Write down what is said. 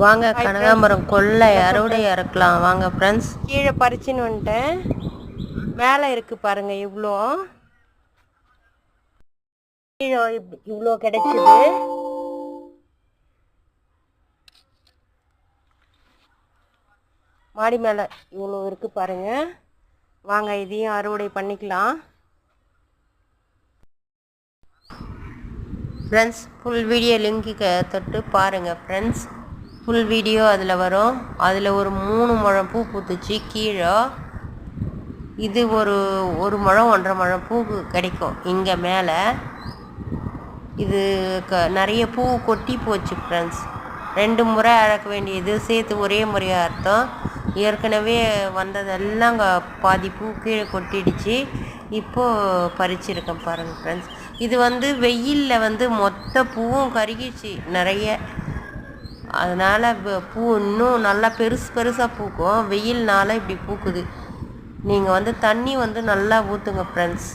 வாங்க கனகாம்பரம் கொள்ளை அறுவடை இறக்கலாம் வாங்க ஃப்ரெண்ட்ஸ். கீழே பறிச்சுன்னு வந்துட்டேன். மேலே இருக்கு பாருங்க, இவ்வளோ கீழே இவ்வளோ கிடைச்சிது. மாடி மேலே இவ்வளோ இருக்கு பாருங்க. வாங்க இதையும் அறுவடை பண்ணிக்கலாம் ஃப்ரெண்ட்ஸ். ஃபுல் வீடியோ லிங்க்கு தொட்டு பாருங்கள் ஃப்ரெண்ட்ஸ். ஃபுல் வீடியோ அதில் வரும். அதில் ஒரு 3 முழம் பூ பூத்துச்சு கீழே. இது ஒரு முழம் 1.5 முழம் பூ கிடைக்கும் இங்கே மேலே. இது நிறைய பூ கொட்டி போச்சு ஃப்ரெண்ட்ஸ். 2 முறை அழக்க வேண்டியது சேர்த்து ஒரே முறையாக அர்த்தம். ஏற்கனவே வந்ததெல்லாம் பாதி பூ கீழே கொட்டிடுச்சு. இப்போது பறிச்சிருக்கேன் பாருங்கள் ஃப்ரெண்ட்ஸ். இது வெயிலில் மொத்த பூவும் கருகிச்சு நிறைய. அதனால் பூ இன்னும் நல்லா பெருசாக பூக்கும். வெயில்னால இப்படி பூக்குது. நீங்கள் தண்ணி நல்லா ஊற்றுங்க ஃப்ரெண்ட்ஸ்.